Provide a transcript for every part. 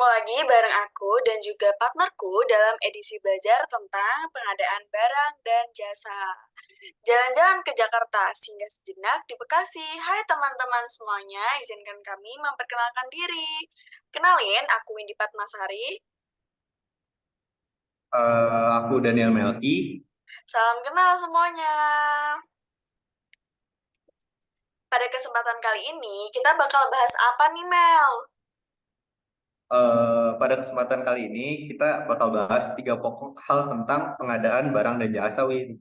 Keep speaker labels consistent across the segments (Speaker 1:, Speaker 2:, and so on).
Speaker 1: Ketemu lagi bareng aku dan juga partnerku dalam edisi belajar tentang pengadaan barang dan jasa. Jalan-jalan ke Jakarta, singgah sejenak di Bekasi. Hai teman-teman semuanya, izinkan kami memperkenalkan diri. Kenalin, aku Windy Padmasari.
Speaker 2: Aku Daniel Melki.
Speaker 1: Salam kenal semuanya. Pada kesempatan kali ini, kita bakal bahas apa nih, Mel?
Speaker 2: Pada kesempatan kali ini kita bakal bahas 3 pokok hal tentang pengadaan barang dan jasa, Win.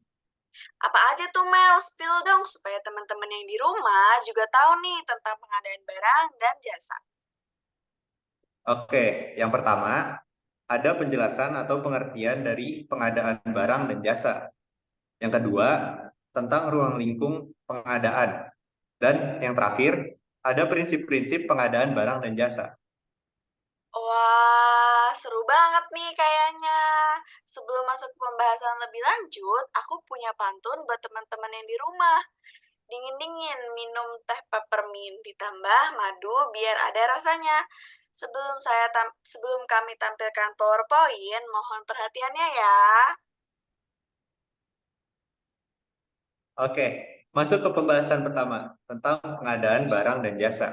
Speaker 1: Apa aja tuh, Mel? Spill dong, supaya teman-teman yang di rumah juga tahu nih tentang pengadaan barang dan jasa.
Speaker 2: Oke, yang pertama ada penjelasan atau pengertian dari pengadaan barang dan jasa. Yang kedua, tentang ruang lingkung pengadaan. Dan yang terakhir, ada prinsip-prinsip pengadaan barang dan jasa.
Speaker 1: Wah, seru banget nih kayaknya. Sebelum masuk ke pembahasan lebih lanjut, aku punya pantun buat teman-teman yang di rumah. Dingin-dingin minum teh peppermint ditambah madu biar ada rasanya. Sebelum kami tampilkan PowerPoint, mohon perhatiannya ya.
Speaker 2: Oke, masuk ke pembahasan pertama tentang pengadaan barang dan jasa.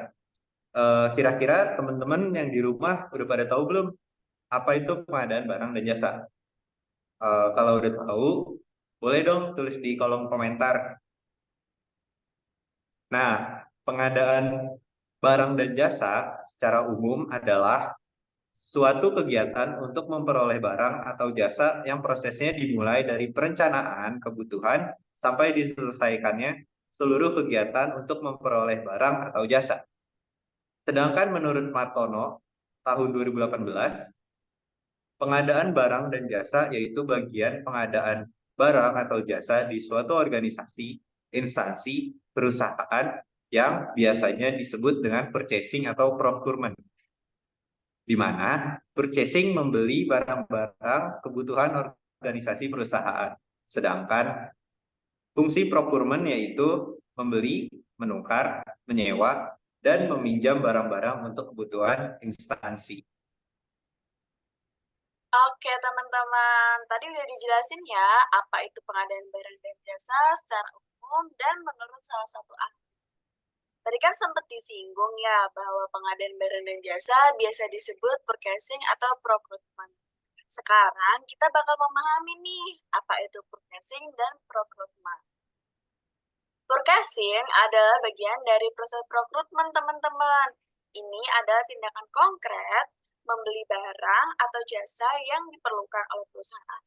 Speaker 2: Kira-kira teman-teman yang di rumah udah pada tahu belum apa itu pengadaan barang dan jasa? Kalau udah tahu, boleh dong tulis di kolom komentar. Nah, pengadaan barang dan jasa secara umum adalah suatu kegiatan untuk memperoleh barang atau jasa yang prosesnya dimulai dari perencanaan kebutuhan sampai diselesaikannya seluruh kegiatan untuk memperoleh barang atau jasa. Sedangkan menurut Martono tahun 2018, pengadaan barang dan jasa yaitu bagian pengadaan barang atau jasa di suatu organisasi, instansi, perusahaan yang biasanya disebut dengan purchasing atau procurement, di mana purchasing membeli barang-barang kebutuhan organisasi perusahaan. Sedangkan fungsi procurement yaitu membeli, menukar, menyewa, dan meminjam barang-barang untuk kebutuhan instansi.
Speaker 1: Oke teman-teman, tadi udah dijelasin ya apa itu pengadaan barang dan jasa secara umum dan menurut salah satu ahli. Tadi kan sempat disinggung ya bahwa pengadaan barang dan jasa biasa disebut purchasing atau procurement. Sekarang kita bakal memahami nih apa itu purchasing dan procurement. Purchasing adalah bagian dari proses rekrutmen teman-teman. Ini adalah tindakan konkret membeli barang atau jasa yang diperlukan oleh perusahaan.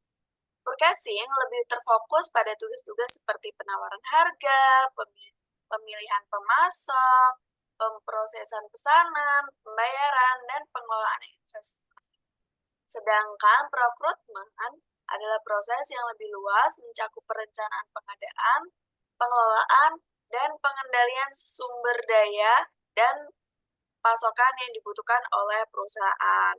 Speaker 1: Purchasing lebih terfokus pada tugas-tugas seperti penawaran harga, pemilihan pemasok, pemrosesan pesanan, pembayaran, dan pengelolaan investasi. Sedangkan procurement adalah proses yang lebih luas mencakup perencanaan pengadaan, pengelolaan, dan pengendalian sumber daya dan pasokan yang dibutuhkan oleh perusahaan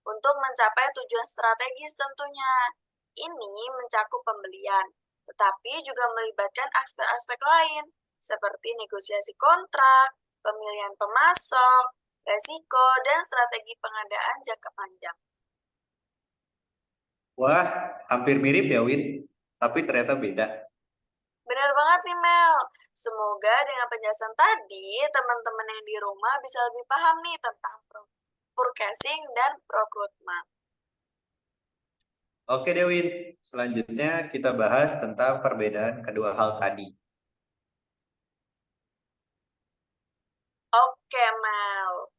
Speaker 1: untuk mencapai tujuan strategis tentunya. Ini mencakup pembelian, tetapi juga melibatkan aspek-aspek lain seperti negosiasi kontrak, pemilihan pemasok, resiko, dan strategi pengadaan jangka panjang.
Speaker 2: Wah, hampir mirip ya, Win, tapi ternyata beda.
Speaker 1: Benar banget nih Mel. Semoga dengan penjelasan tadi, teman-teman yang di rumah bisa lebih paham nih tentang purchasing dan procurement.
Speaker 2: Oke, Dewin. Selanjutnya kita bahas tentang perbedaan kedua hal tadi.
Speaker 1: Oke Mel,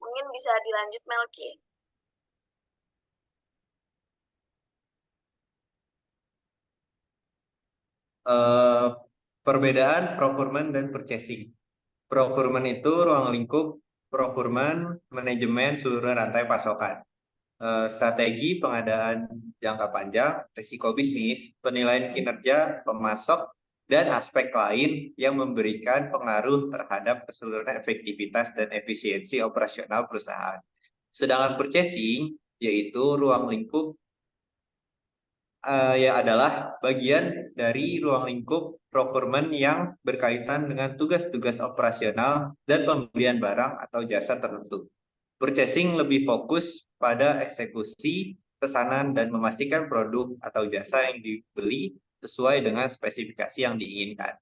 Speaker 1: mungkin bisa dilanjut Melki.
Speaker 2: Eh, Perbedaan procurement dan purchasing. Procurement itu ruang lingkup procurement, manajemen seluruh rantai pasokan. Strategi pengadaan jangka panjang, risiko bisnis, penilaian kinerja, pemasok, dan aspek lain yang memberikan pengaruh terhadap keseluruhan efektivitas dan efisiensi operasional perusahaan. Sedangkan purchasing yaitu ruang lingkup ya adalah bagian dari ruang lingkup procurement yang berkaitan dengan tugas-tugas operasional dan pembelian barang atau jasa tertentu. Purchasing lebih fokus pada eksekusi pesanan dan memastikan produk atau jasa yang dibeli sesuai dengan spesifikasi yang diinginkan.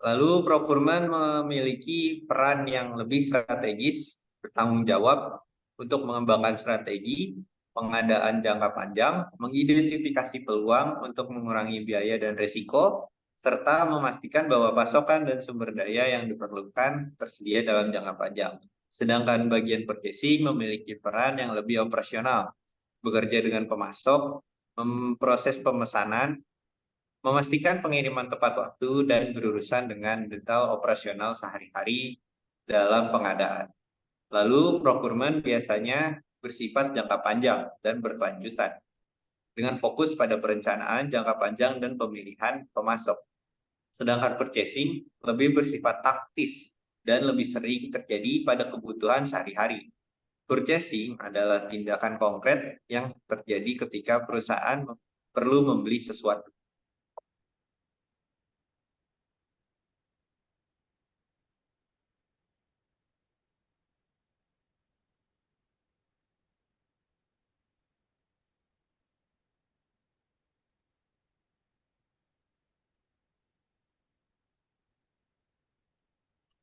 Speaker 2: Lalu procurement memiliki peran yang lebih strategis, bertanggung jawab untuk mengembangkan strategi, pengadaan jangka panjang, mengidentifikasi peluang untuk mengurangi biaya dan risiko, serta memastikan bahwa pasokan dan sumber daya yang diperlukan tersedia dalam jangka panjang. Sedangkan bagian purchasing memiliki peran yang lebih operasional, bekerja dengan pemasok, memproses pemesanan, memastikan pengiriman tepat waktu dan berurusan dengan detail operasional sehari-hari dalam pengadaan. Lalu procurement biasanya bersifat jangka panjang dan berkelanjutan dengan fokus pada perencanaan jangka panjang dan pemilihan pemasok. Sedangkan purchasing lebih bersifat taktis dan lebih sering terjadi pada kebutuhan sehari-hari. Purchasing adalah tindakan konkret yang terjadi ketika perusahaan perlu membeli sesuatu.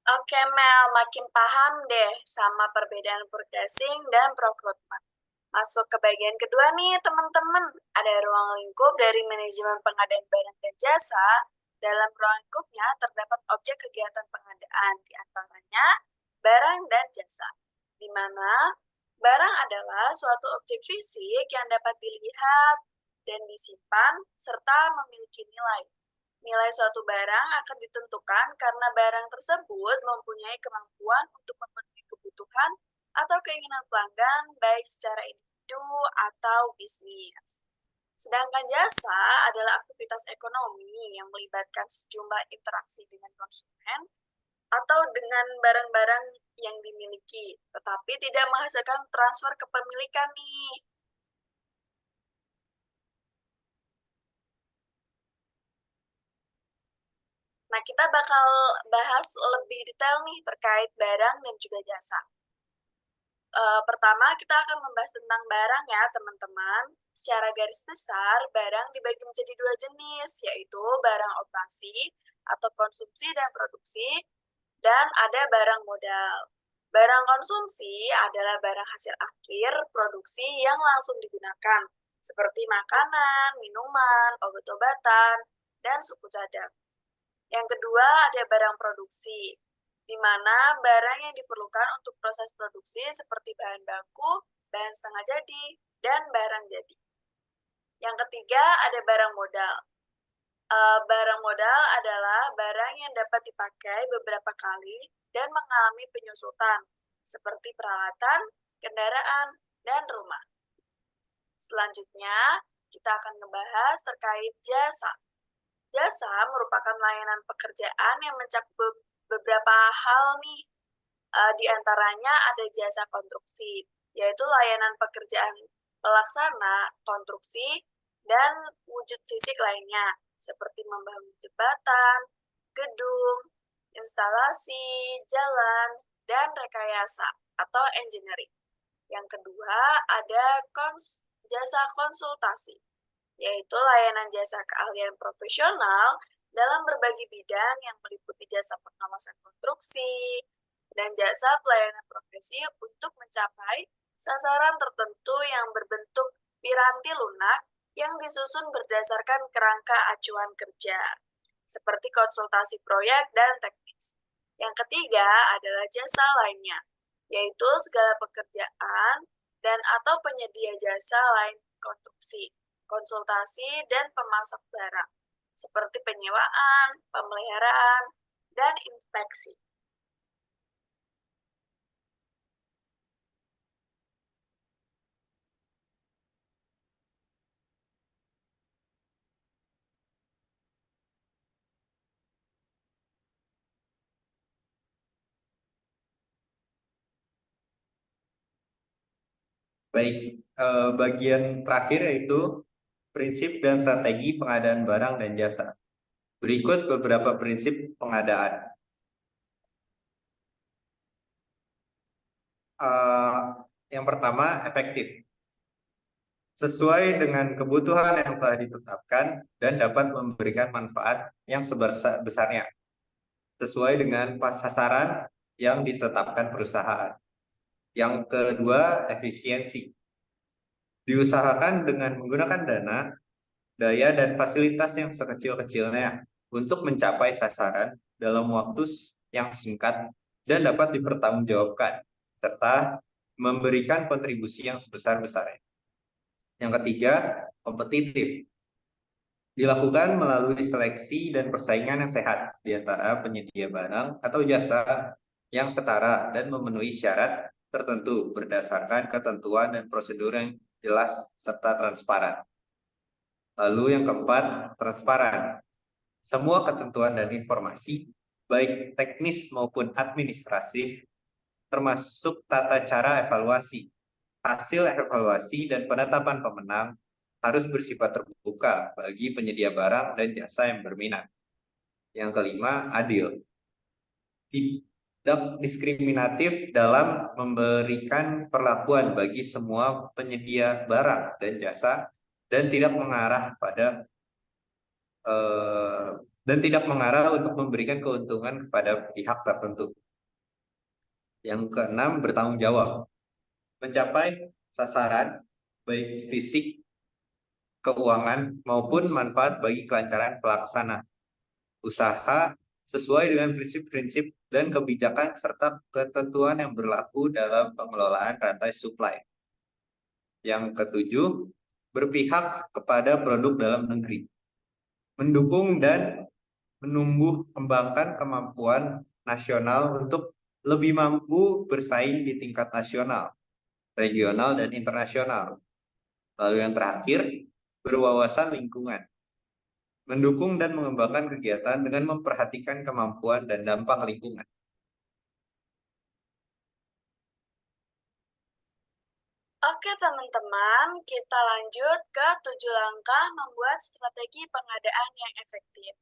Speaker 1: Oke Mel, makin paham deh sama perbedaan purchasing dan procurement. Masuk ke bagian kedua nih teman-teman. Ada ruang lingkup dari manajemen pengadaan barang dan jasa. Dalam ruang lingkupnya terdapat objek kegiatan pengadaan, di antaranya barang dan jasa. Di mana barang adalah suatu objek fisik yang dapat dilihat dan disimpan serta memiliki nilai. Nilai suatu barang akan ditentukan karena barang tersebut mempunyai kemampuan untuk memenuhi kebutuhan atau keinginan pelanggan baik secara individu atau bisnis. Sedangkan jasa adalah aktivitas ekonomi yang melibatkan sejumlah interaksi dengan konsumen atau dengan barang-barang yang dimiliki, tetapi tidak menghasilkan transfer kepemilikan nih. Nah, kita bakal bahas lebih detail nih terkait barang dan juga jasa. Pertama, kita akan membahas tentang barang ya, teman-teman. Secara garis besar, barang dibagi menjadi dua jenis, yaitu barang operasi atau konsumsi dan produksi, dan ada barang modal. Barang konsumsi adalah barang hasil akhir produksi yang langsung digunakan, seperti makanan, minuman, obat-obatan, dan suku cadang. Yang kedua ada barang produksi, di mana barang yang diperlukan untuk proses produksi seperti bahan baku, bahan setengah jadi, dan barang jadi. Yang ketiga ada barang modal. Barang modal adalah barang yang dapat dipakai beberapa kali dan mengalami penyusutan, seperti peralatan, kendaraan, dan rumah. Selanjutnya, kita akan membahas terkait jasa. Jasa merupakan layanan pekerjaan yang mencakup beberapa hal nih. Di antaranya ada jasa konstruksi, yaitu layanan pekerjaan pelaksana, konstruksi, dan wujud fisik lainnya, seperti membangun jembatan, gedung, instalasi, jalan, dan rekayasa atau engineering. Yang kedua ada jasa konsultasi, yaitu layanan jasa keahlian profesional dalam berbagai bidang yang meliputi jasa pengawasan konstruksi dan jasa pelayanan profesi untuk mencapai sasaran tertentu yang berbentuk piranti lunak yang disusun berdasarkan kerangka acuan kerja, seperti konsultasi proyek dan teknis. Yang ketiga adalah jasa lainnya, yaitu segala pekerjaan dan atau penyedia jasa lain konstruksi, konsultasi, dan pemasok barang, seperti penyewaan, pemeliharaan, dan inspeksi.
Speaker 2: Baik, bagian terakhir yaitu prinsip dan strategi pengadaan barang dan jasa. Berikut beberapa prinsip pengadaan. Yang pertama, efektif. Sesuai dengan kebutuhan yang telah ditetapkan dan dapat memberikan manfaat yang sebesar-besarnya. Sesuai dengan sasaran yang ditetapkan perusahaan. Yang kedua, efisiensi. Diusahakan dengan menggunakan dana, daya, dan fasilitas yang sekecil-kecilnya untuk mencapai sasaran dalam waktu yang singkat dan dapat dipertanggungjawabkan, serta memberikan kontribusi yang sebesar-besarnya. Yang ketiga, kompetitif. Dilakukan melalui seleksi dan persaingan yang sehat di antara penyedia barang atau jasa yang setara dan memenuhi syarat tertentu berdasarkan ketentuan dan prosedur yang jelas serta transparan. Lalu yang keempat, transparan. Semua ketentuan dan informasi, baik teknis maupun administratif, termasuk tata cara evaluasi, hasil evaluasi, dan penetapan pemenang, harus bersifat terbuka bagi penyedia barang dan jasa yang berminat. Yang kelima, adil. Tidak diskriminatif dalam memberikan perlakuan bagi semua penyedia barang dan jasa dan tidak mengarah untuk memberikan keuntungan kepada pihak tertentu. Yang keenam, bertanggung jawab. Mencapai sasaran baik fisik, keuangan, maupun manfaat bagi kelancaran pelaksana usaha sesuai dengan prinsip-prinsip dan kebijakan serta ketentuan yang berlaku dalam pengelolaan rantai supply. Yang ketujuh, berpihak kepada produk dalam negeri. Mendukung dan menumbuh kembangkan kemampuan nasional untuk lebih mampu bersaing di tingkat nasional, regional, dan internasional. Lalu yang terakhir, berwawasan lingkungan. Mendukung dan mengembangkan kegiatan dengan memperhatikan kemampuan dan dampak lingkungan.
Speaker 1: Oke teman-teman, kita lanjut ke 7 langkah membuat strategi pengadaan yang efektif.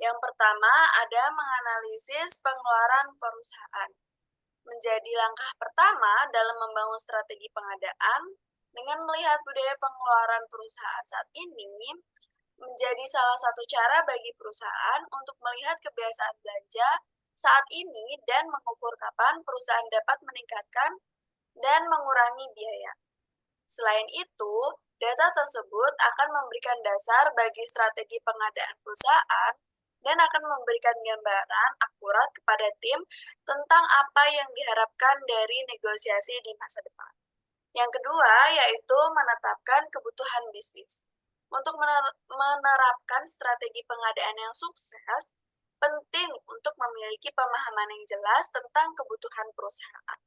Speaker 1: Yang pertama ada menganalisis pengeluaran perusahaan. Menjadi langkah pertama dalam membangun strategi pengadaan, dengan melihat budaya pengeluaran perusahaan saat ini, menjadi salah satu cara bagi perusahaan untuk melihat kebiasaan belanja saat ini dan mengukur kapan perusahaan dapat meningkatkan dan mengurangi biaya. Selain itu, data tersebut akan memberikan dasar bagi strategi pengadaan perusahaan dan akan memberikan gambaran akurat kepada tim tentang apa yang diharapkan dari negosiasi di masa depan. Yang kedua, yaitu menetapkan kebutuhan bisnis. Untuk menerapkan strategi pengadaan yang sukses, penting untuk memiliki pemahaman yang jelas tentang kebutuhan perusahaan.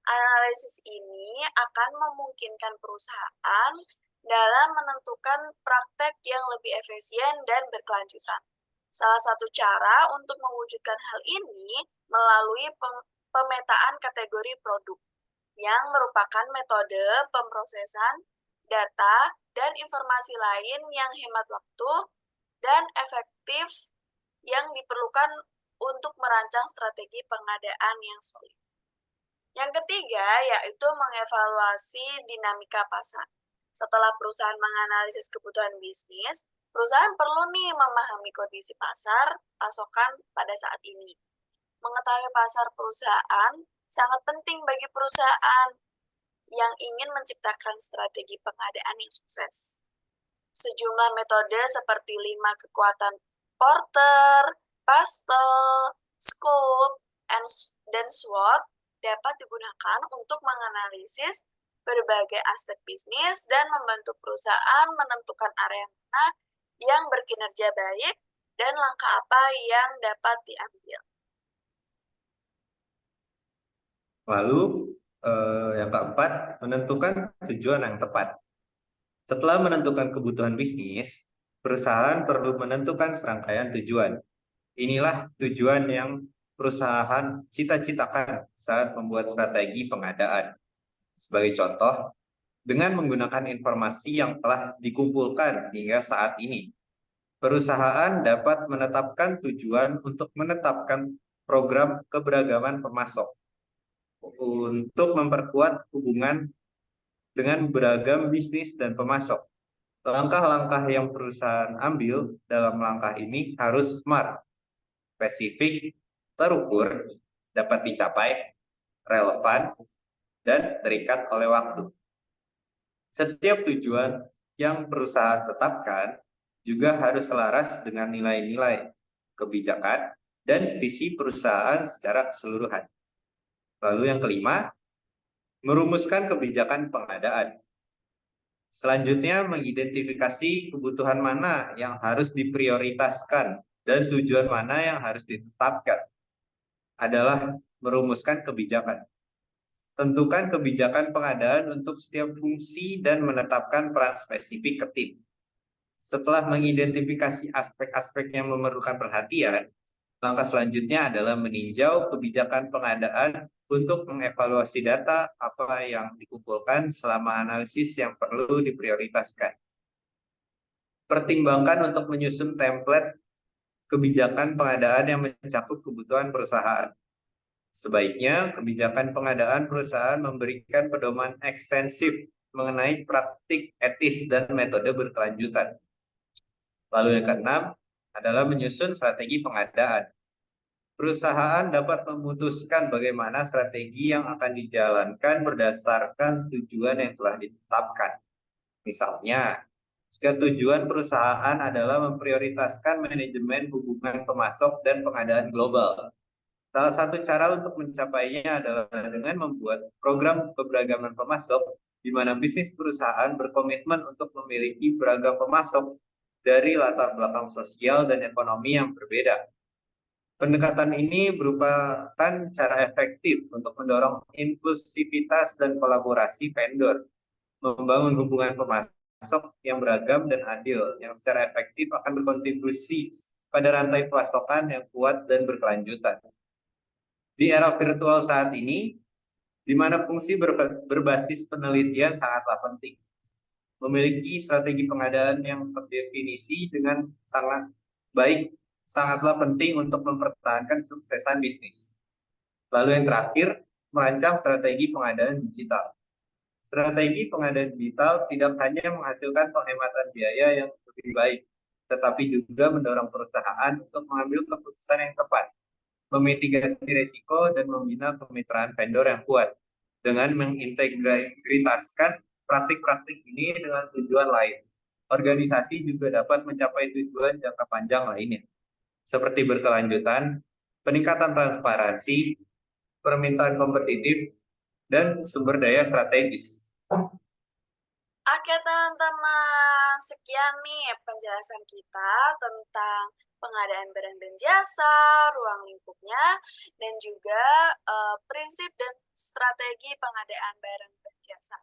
Speaker 1: Analisis ini akan memungkinkan perusahaan dalam menentukan praktek yang lebih efisien dan berkelanjutan. Salah satu cara untuk mewujudkan hal ini melalui pemetaan kategori produk, yang merupakan metode pemrosesan data dan informasi lain yang hemat waktu dan efektif yang diperlukan untuk merancang strategi pengadaan yang solid. Yang ketiga, yaitu mengevaluasi dinamika pasar. Setelah perusahaan menganalisis kebutuhan bisnis, perusahaan perlu memahami kondisi pasar pasokan pada saat ini. Mengetahui pasar perusahaan sangat penting bagi perusahaan yang ingin menciptakan strategi pengadaan yang sukses. Sejumlah metode seperti 5 kekuatan Porter, Pastel, Scope, dan SWOT dapat digunakan untuk menganalisis berbagai aspek bisnis dan membantu perusahaan menentukan area mana yang berkinerja baik dan langkah apa yang dapat diambil.
Speaker 2: Lalu yang keempat, menentukan tujuan yang tepat. Setelah menentukan kebutuhan bisnis, perusahaan perlu menentukan serangkaian tujuan. Inilah tujuan yang perusahaan cita-citakan saat membuat strategi pengadaan. Sebagai contoh, Dengan menggunakan informasi yang telah dikumpulkan hingga saat ini, perusahaan dapat menetapkan tujuan untuk menetapkan program keberagaman pemasok untuk memperkuat hubungan dengan beragam bisnis dan pemasok. Langkah-langkah yang perusahaan ambil dalam langkah ini harus smart, spesifik, terukur, dapat dicapai, relevan, dan terikat oleh waktu. Setiap tujuan yang perusahaan tetapkan juga harus selaras dengan nilai-nilai, kebijakan, dan visi perusahaan secara keseluruhan. Lalu yang kelima, merumuskan kebijakan pengadaan. Selanjutnya, mengidentifikasi kebutuhan mana yang harus diprioritaskan dan tujuan mana yang harus ditetapkan adalah merumuskan kebijakan. Tentukan kebijakan pengadaan untuk setiap fungsi dan menetapkan peran spesifik ke tim. Setelah mengidentifikasi aspek-aspek yang memerlukan perhatian, langkah selanjutnya adalah meninjau kebijakan pengadaan untuk mengevaluasi data apa yang dikumpulkan selama analisis yang perlu diprioritaskan. Pertimbangkan untuk menyusun template kebijakan pengadaan yang mencakup kebutuhan perusahaan. Sebaiknya kebijakan pengadaan perusahaan memberikan pedoman ekstensif mengenai praktik etis dan metode berkelanjutan. Lalu yang keenam adalah menyusun strategi pengadaan. Perusahaan dapat memutuskan bagaimana strategi yang akan dijalankan berdasarkan tujuan yang telah ditetapkan. Misalnya, jika tujuan perusahaan adalah memprioritaskan manajemen hubungan pemasok dan pengadaan global, salah satu cara untuk mencapainya adalah dengan membuat program keberagaman pemasok di mana bisnis perusahaan berkomitmen untuk memiliki beragam pemasok dari latar belakang sosial dan ekonomi yang berbeda. Pendekatan ini merupakan cara efektif untuk mendorong inklusivitas dan kolaborasi vendor, membangun hubungan pemasok yang beragam dan adil, yang secara efektif akan berkontribusi pada rantai pasokan yang kuat dan berkelanjutan. Di era virtual saat ini, di mana fungsi berbasis penelitian sangatlah penting. Memiliki strategi pengadaan yang terdefinisi dengan sangat baik sangatlah penting untuk mempertahankan suksesan bisnis. Lalu yang terakhir, merancang strategi pengadaan digital. Strategi pengadaan digital tidak hanya menghasilkan penghematan biaya yang lebih baik, tetapi juga mendorong perusahaan untuk mengambil keputusan yang tepat, memitigasi risiko, dan membina kemitraan vendor yang kuat dengan mengintegritaskan praktik-praktik ini dengan tujuan lain. Organisasi juga dapat mencapai tujuan jangka panjang lainnya, seperti berkelanjutan, peningkatan transparansi, permintaan kompetitif, dan sumber daya strategis.
Speaker 1: Oke teman-teman, sekian nih penjelasan kita tentang pengadaan barang dan jasa, ruang lingkupnya, dan juga prinsip dan strategi pengadaan barang dan jasa.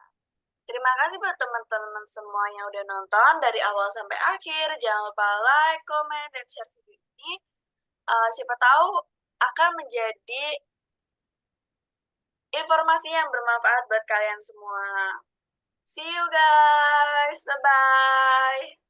Speaker 1: Terima kasih buat teman-teman semua yang udah nonton dari awal sampai akhir. Jangan lupa like, comment, dan share video ini. Siapa tahu akan menjadi informasi yang bermanfaat buat kalian semua. See you guys, bye-bye.